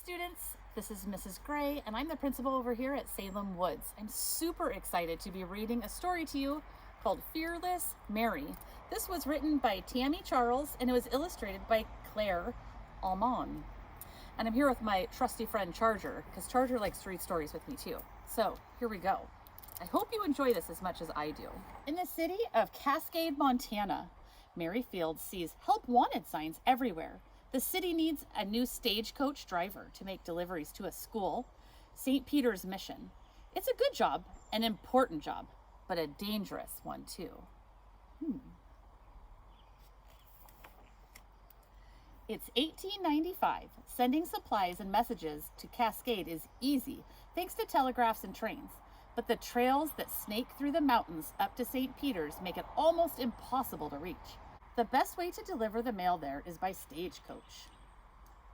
students, this is Mrs. Gray, and I'm the principal over here at Salem Woods. I'm super excited to be reading a story to you called Fearless Mary. This was written by Tammy Charles, and it was illustrated by Claire Almond. And I'm here with my trusty friend Charger, because Charger likes to read stories with me too. So here we go. I hope you enjoy this as much as I do. In the city of Cascade, Montana, Mary Fields sees help wanted signs everywhere. The city needs a new stagecoach driver to make deliveries to a school, St. Peter's Mission. It's a good job, an important job, but a dangerous one too. It's 1895. Sending supplies and messages to Cascade is easy thanks to telegraphs and trains. But the trails that snake through the mountains up to St. Peter's make it almost impossible to reach. The best way to deliver the mail there is by stagecoach.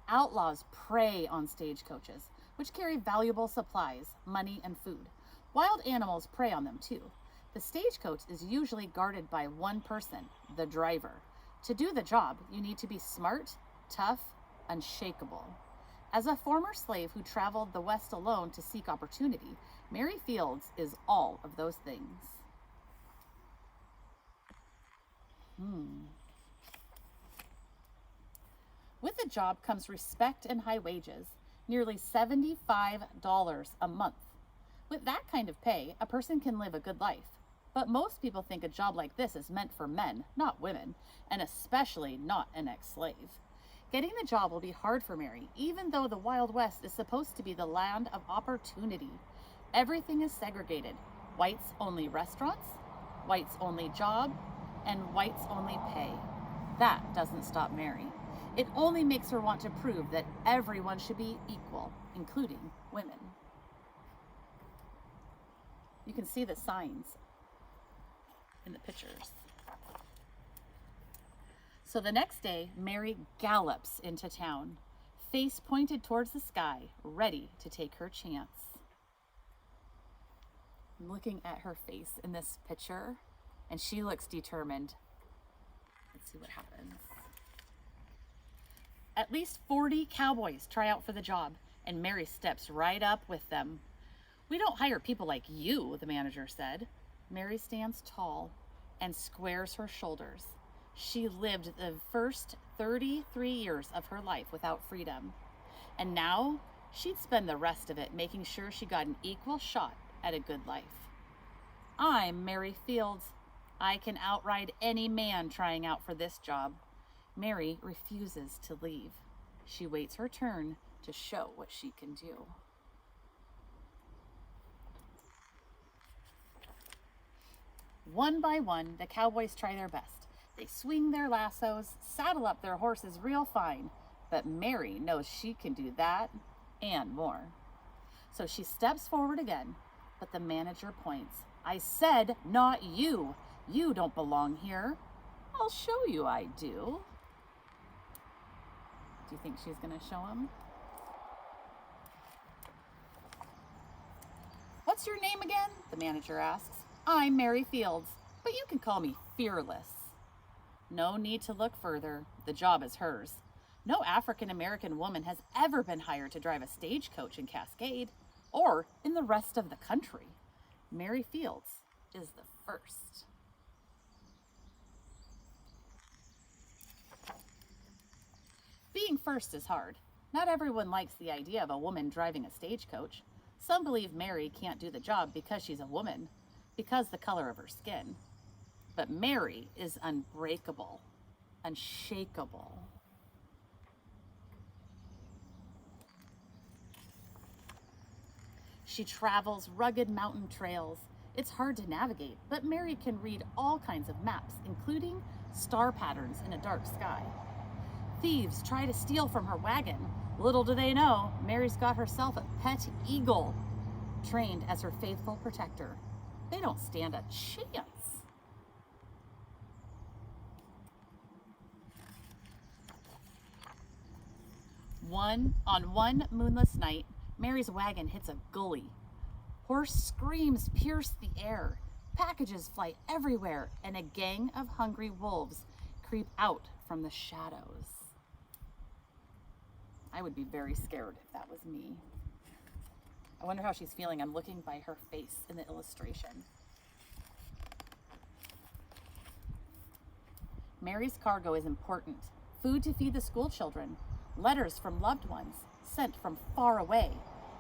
Outlaws prey on stagecoaches, which carry valuable supplies, money, and food. Wild animals prey on them too. The stagecoach is usually guarded by one person, the driver. To do the job, you need to be smart, tough, unshakable. As a former slave who traveled the West alone to seek opportunity, Mary Fields is all of those things. With the job comes respect and high wages, nearly $75 a month. With that kind of pay, a person can live a good life. But most people think a job like this is meant for men, not women, and especially not an ex-slave. Getting the job will be hard for Mary, even though the Wild West is supposed to be the land of opportunity. Everything is segregated. Whites only restaurants, whites only job, and whites only pay. That doesn't stop Mary. It only makes her want to prove that everyone should be equal, including women. You can see the signs in the pictures. So the next day, Mary gallops into town, face pointed towards the sky, ready to take her chance. I'm looking at her face in this picture, and she looks determined. Let's see what happens. At least 40 cowboys try out for the job, and Mary steps right up with them. "We don't hire people like you," the manager said. Mary stands tall and squares her shoulders. She lived the first 33 years of her life without freedom, and now she'd spend the rest of it making sure she got an equal shot at a good life. "I'm Mary Fields. I can outride any man trying out for this job." Mary refuses to leave. She waits her turn to show what she can do. One by one, the cowboys try their best. They swing their lassos, saddle up their horses real fine, but Mary knows she can do that and more. So she steps forward again, but the manager points. "I said not you. You don't belong here." "I'll show you I do." Do you think she's gonna show him? "What's your name again?" the manager asks. "I'm Mary Fields, but you can call me Fearless." No need to look further. The job is hers. No African-American woman has ever been hired to drive a stagecoach in Cascade or in the rest of the country. Mary Fields is the first. Being first is hard. Not everyone likes the idea of a woman driving a stagecoach. Some believe Mary can't do the job because she's a woman, because the color of her skin. But Mary is unbreakable, unshakable. She travels rugged mountain trails. It's hard to navigate, but Mary can read all kinds of maps, including star patterns in a dark sky. Thieves try to steal from her wagon. Little do they know, Mary's got herself a pet eagle, trained as her faithful protector. They don't stand a chance. On one moonless night, Mary's wagon hits a gully. Hoarse screams pierce the air. Packages fly everywhere, and a gang of hungry wolves creep out from the shadows. I would be very scared if that was me. I wonder how she's feeling. I'm looking by her face in the illustration. Mary's cargo is important. Food to feed the school children, letters from loved ones sent from far away.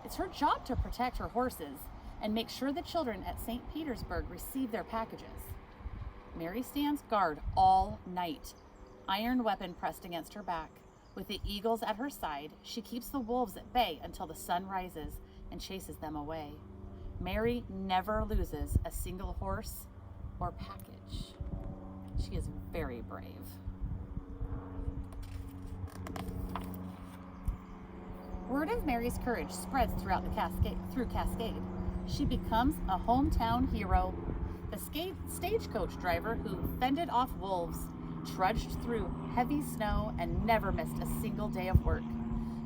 It's her job to protect her horses and make sure the children at St. Petersburg receive their packages. Mary stands guard all night, iron weapon pressed against her back. With the eagles at her side, she keeps the wolves at bay until the sun rises and chases them away. Mary never loses a single horse or package. She is very brave. Word of Mary's courage spreads throughout through Cascade. She becomes a hometown hero. The stagecoach driver who fended off wolves, trudged through heavy snow, and never missed a single day of work.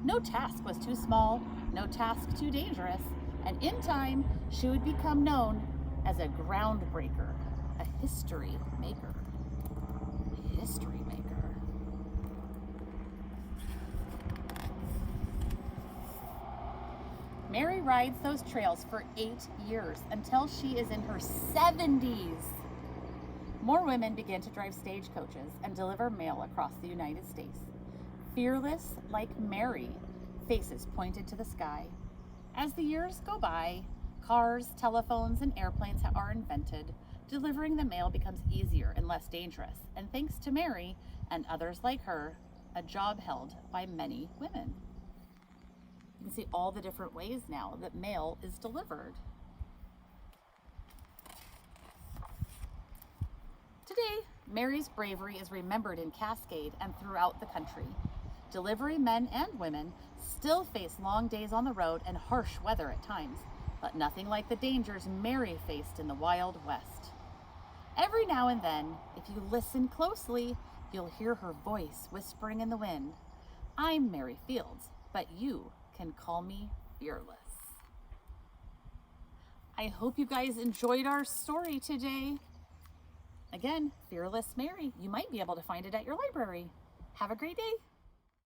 No task was too small, no task too dangerous, and in time, she would become known as a groundbreaker, a history maker. A history maker. Mary rides those trails for 8 years until she is in her 70s. More women begin to drive stagecoaches and deliver mail across the United States. Fearless like Mary, faces pointed to the sky. As the years go by, cars, telephones, and airplanes are invented. Delivering the mail becomes easier and less dangerous, and thanks to Mary and others like her, a job held by many women. You can see all the different ways now that mail is delivered. Today, Mary's bravery is remembered in Cascade and throughout the country. Delivery men and women still face long days on the road and harsh weather at times, but nothing like the dangers Mary faced in the Wild West. Every now and then, if you listen closely, you'll hear her voice whispering in the wind. I'm Mary Fields, but you can call me Fearless. I hope you guys enjoyed our story today. Again, Fearless Mary. You might be able to find it at your library. Have a great day.